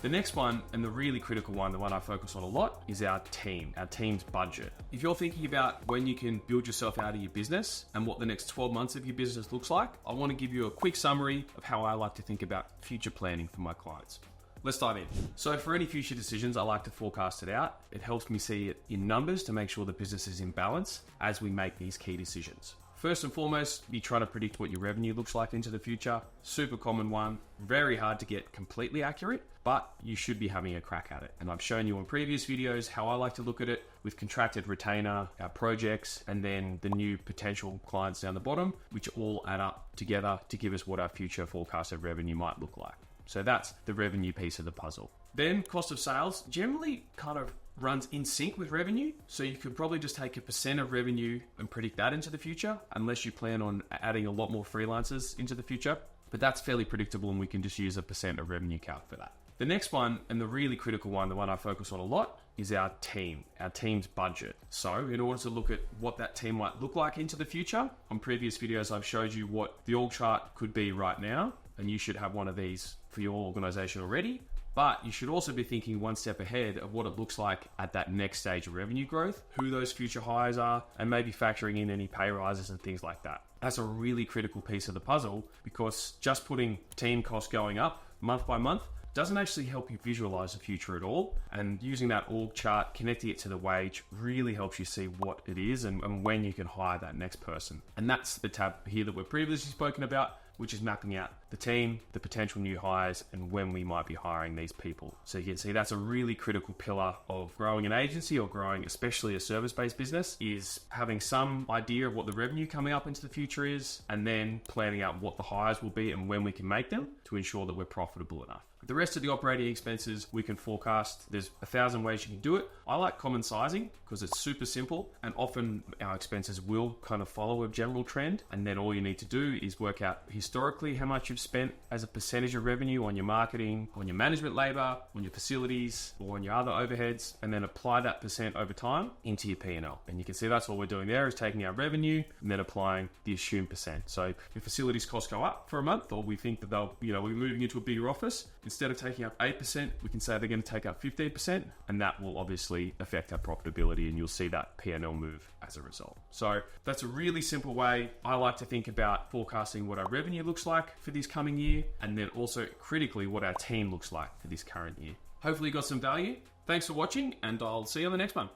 The next one, and the really critical one, the one I focus on a lot, is our team's budget. If you're thinking about when you can build yourself out of your business and what the next 12 months of your business looks like, I want to give you a quick summary of how I like to think about future planning for my clients. Let's dive in. So for any future decisions, I like to forecast it out. It helps me see it in numbers to make sure the business is in balance as we make these key decisions. First and foremost, you try to predict what your revenue looks like into the future. Super common one, very hard to get completely accurate, but you should be having a crack at it. And I've shown you in previous videos how I like to look at it with contracted retainer, our projects, and then the new potential clients down the bottom, which all add up together to give us what our future forecasted revenue might look like. So that's the revenue piece of the puzzle. Then cost of sales generally kind of runs in sync with revenue. So you could probably just take a percent of revenue and predict that into the future, unless you plan on adding a lot more freelancers into the future. But that's fairly predictable and we can just use a percent of revenue calc for that. The next one, and the really critical one, the one I focus on a lot, is our team's budget. So in order to look at what that team might look like into the future, on previous videos I've showed you what the org chart could be right now, and you should have one of these for your organization already. But you should also be thinking one step ahead of what it looks like at that next stage of revenue growth, who those future hires are, and maybe factoring in any pay rises and things like that. That's a really critical piece of the puzzle, because just putting team costs going up month by month doesn't actually help you visualize the future at all. And using that org chart, connecting it to the wage, really helps you see what it is and when you can hire that next person. And that's the tab here that we've previously spoken about, which is mapping out the team, the potential new hires, and when we might be hiring these people. So you can see that's a really critical pillar of growing an agency or growing especially a service-based business, is having some idea of what the revenue coming up into the future is, and then planning out what the hires will be and when we can make them to ensure that we're profitable enough. The rest of the operating expenses we can forecast. There's 1,000 ways you can do it. I like common sizing because it's super simple, and often our expenses will kind of follow a general trend. And then all you need to do is work out historically how much you've spent as a percentage of revenue on your marketing, on your management labor, on your facilities, or on your other overheads, and then apply that percent over time into your P&L. And you can see that's what we're doing there, is taking our revenue and then applying the assumed percent. So if facilities costs go up for a month, or we think that they'll, we're moving into a bigger office, instead of taking up 8%, we can say they're going to take up 15%, and that will obviously affect our profitability, and you'll see that P&L move as a result. So that's a really simple way I like to think about forecasting what our revenue looks like for this coming year, and then also critically what our team looks like for this current year. Hopefully you got some value. Thanks for watching, and I'll see you on the next one.